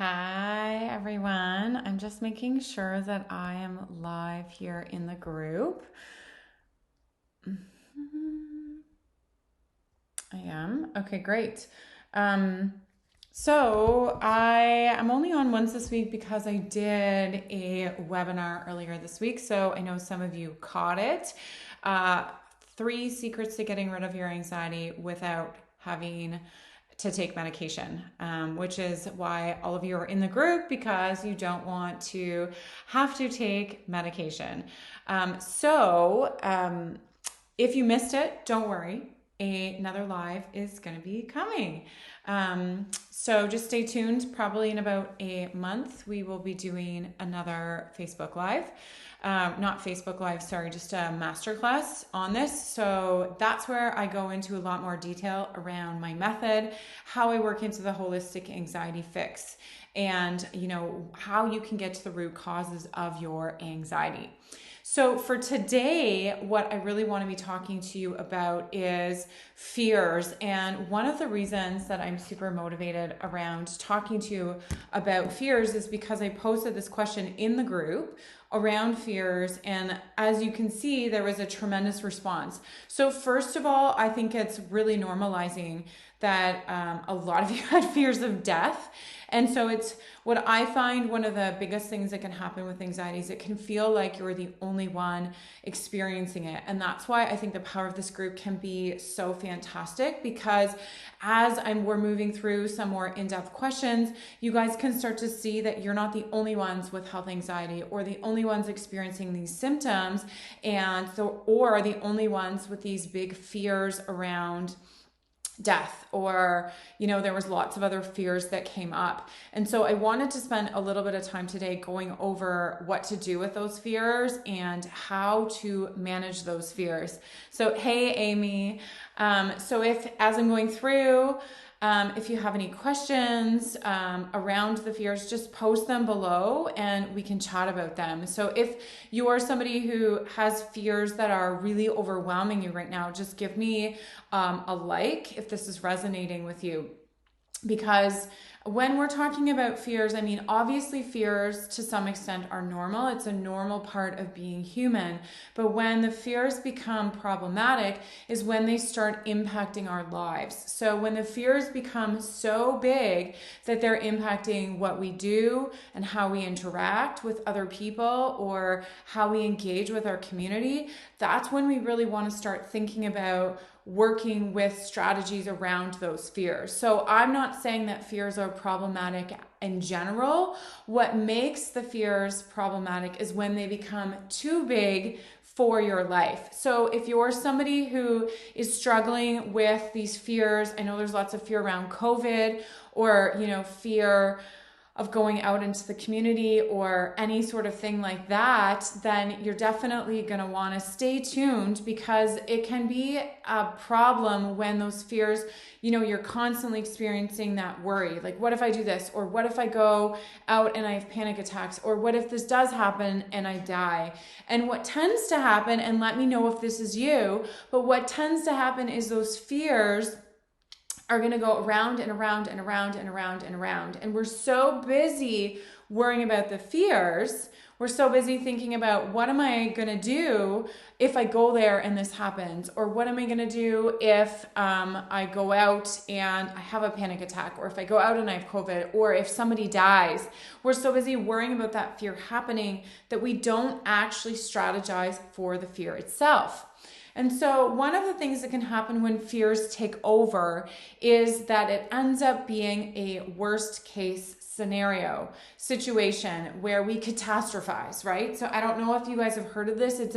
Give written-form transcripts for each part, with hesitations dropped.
Hi, everyone. I'm just making sure that I am live here in the group. Mhm. I am. Okay, great. Um, so I am only on once this week because I did a webinar earlier this week. So I know some of you caught it. Uh, 3 secrets to getting rid of your anxiety without having to take medication, which is why all of you are in the group because you don't want to have to take medication. If you missed it, don't worry. Another live is going to be coming. So just stay tuned. Probably in about a month, we will be doing another Facebook Live. Not Facebook Live, sorry, just a masterclass on this. So that's where I go into a lot more detail around my method, how I work into the holistic anxiety fix, and how you can get to the root causes of your anxiety. So for today, what I really want to be talking to you about is fears. And one of the reasons that I'm super motivated around talking to you about fears is because I posted this question in the group around fears. And as you can see, there was a tremendous response. So first of all, I think it's really normalizing that a lot of you had fears of death. And so it's what I find one of the biggest things that can happen with anxiety is it can feel like you're the only one experiencing it. And that's why I think the power of this group can be so fantastic, because we're moving through some more in-depth questions, you guys can start to see that you're not the only ones with health anxiety or the only ones experiencing these symptoms, or the only ones with these big fears around death, or there was lots of other fears that came up. And so I wanted to spend a little bit of time today going over what to do with those fears and how to manage those fears. So hey Amy, so as I'm going through, if you have any questions around the fears, just post them below and we can chat about them. So if you are somebody who has fears that are really overwhelming you right now, just give me a like if this is resonating with you. Because when we're talking about fears, I mean, obviously fears to some extent are normal. It's a normal part of being human. But when the fears become problematic is when they start impacting our lives. So when the fears become so big that they're impacting what we do and how we interact with other people or how we engage with our community, that's when we really want to start thinking about working with strategies around those fears. So I'm not saying that fears are problematic in general. What makes the fears problematic is when they become too big for your life. So if you're somebody who is struggling with these fears, I know there's lots of fear around COVID, or fear of going out into the community or any sort of thing like that, then you're definitely going to want to stay tuned, because it can be a problem when those fears, you're constantly experiencing that worry. Like, what if I do this? Or what if I go out and I have panic attacks? Or what if this does happen and I die? And what tends to happen, and let me know if this is you, but what tends to happen is those fears are going to go around and around and around and around and around. And we're so busy worrying about the fears. We're so busy thinking about, what am I going to do if I go there and this happens? Or what am I going to do if I go out and I have a panic attack? Or if I go out and I have COVID? Or if somebody dies? We're so busy worrying about that fear happening that we don't actually strategize for the fear itself. And so one of the things that can happen when fears take over is that it ends up being a worst case situation where we catastrophize, right? So I don't know if you guys have heard of this. It's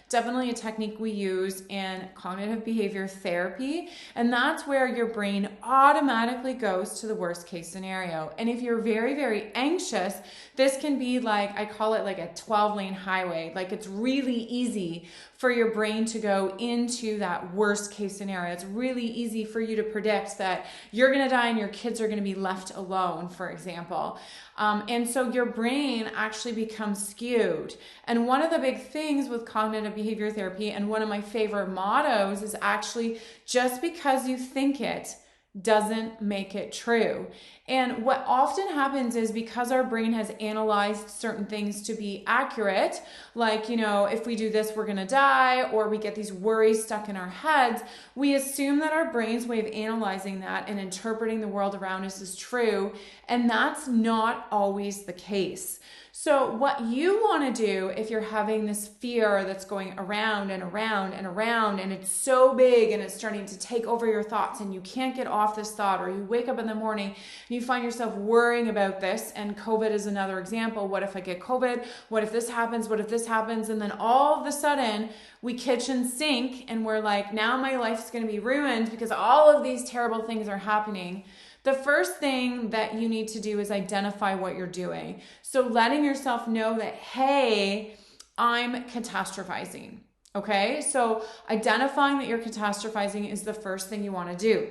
definitely a technique we use in cognitive behavior therapy. And that's where your brain automatically goes to the worst case scenario. And if you're very, very anxious, this can be like, I call it like a 12-lane highway. Like, it's really easy for your brain to go into that worst case scenario. It's really easy for you to predict that you're going to die and your kids are going to be left alone, for example. And so your brain actually becomes skewed. And one of the big things with cognitive behavior therapy, and one of my favorite mottos, is actually, just because you think it doesn't make it true. And what often happens is because our brain has analyzed certain things to be accurate, like, if we do this, we're going to die, or we get these worries stuck in our heads, we assume that our brain's way of analyzing that and interpreting the world around us is true. And that's not always the case. So what you want to do if you're having this fear that's going around and around and around, and it's so big and it's starting to take over your thoughts and you can't get off this thought, or you wake up in the morning and you find yourself worrying about this, and COVID is another example. What if I get COVID? What if this happens? What if this happens? And then all of a sudden we kitchen sink and we're like, now my life's going to be ruined because all of these terrible things are happening. The first thing that you need to do is identify what you're doing. So letting yourself know that, hey, I'm catastrophizing. Okay? So identifying that you're catastrophizing is the first thing you want to do.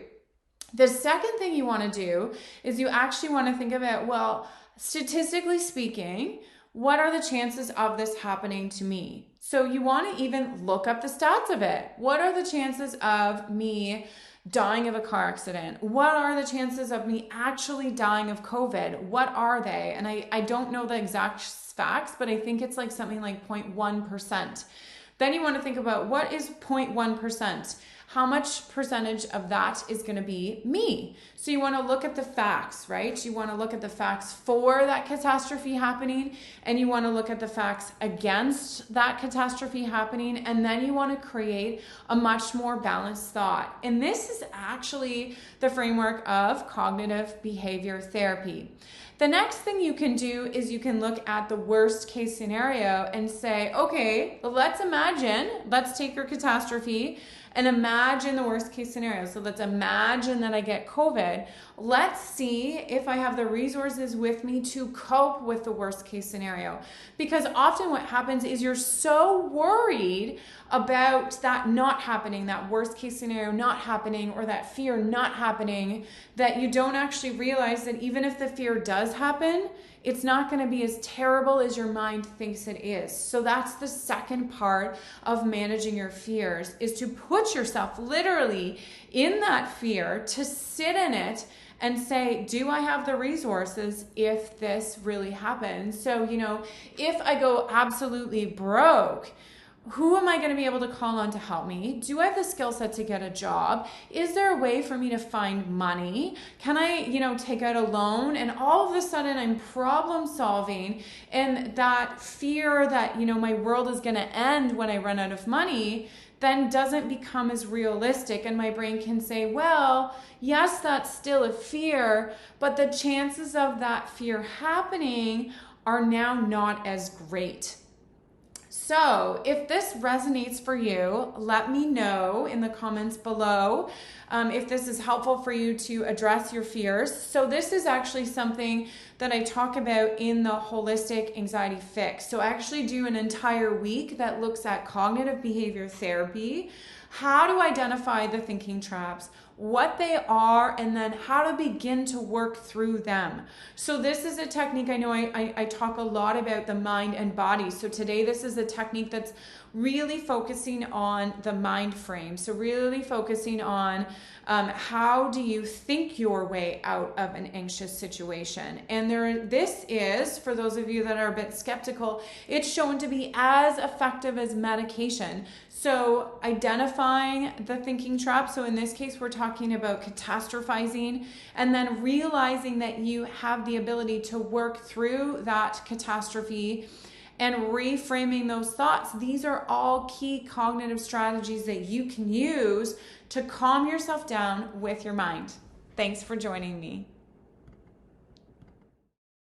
The second thing you want to do is you actually want to think about, well, statistically speaking, what are the chances of this happening to me? So you want to even look up the stats of it. What are the chances of me dying of a car accident? What are the chances of me actually dying of COVID? What are they? And I don't know the exact facts, but I think it's like something like 0.1%. Then you want to think about, what is 0.1%? How much percentage of that is going to be me? So you want to look at the facts, right? You want to look at the facts for that catastrophe happening, and you want to look at the facts against that catastrophe happening, and then you want to create a much more balanced thought. And this is actually the framework of cognitive behavior therapy. The next thing you can do is you can look at the worst case scenario and say, okay, let's take your catastrophe and imagine the worst case scenario. So let's imagine that I get COVID. Let's see if I have the resources with me to cope with the worst case scenario. Because often what happens is you're so worried about that not happening, that worst case scenario not happening, or that fear not happening, that you don't actually realize that even if the fear does happen, it's not going to be as terrible as your mind thinks it is. So that's the second part of managing your fears, is to put yourself literally in that fear, to sit in it and say, do I have the resources if this really happens? So, if I go absolutely broke, who am I going to be able to call on to help me? Do I have the skill set to get a job? Is there a way for me to find money? Can I, take out a loan? And all of a sudden I'm problem solving, and that fear that, my world is going to end when I run out of money then doesn't become as realistic. And my brain can say, well, yes, that's still a fear, but the chances of that fear happening are now not as great. So if this resonates for you, let me know in the comments below if this is helpful for you to address your fears. So this is actually something that I talk about in the Holistic Anxiety Fix. So I actually do an entire week that looks at cognitive behavior therapy, how to identify the thinking traps, what they are, and then how to begin to work through them. So this is a technique, I know I talk a lot about the mind and body. So today this is a technique that's really focusing on the mind frame. So really focusing on how do you think your way out of an anxious situation. And this is, for those of you that are a bit skeptical, it's shown to be as effective as medication. So identifying the thinking trap, so in this case we're talking about catastrophizing, and then realizing that you have the ability to work through that catastrophe and reframing those thoughts. These are all key cognitive strategies that you can use to calm yourself down with your mind. Thanks for joining me.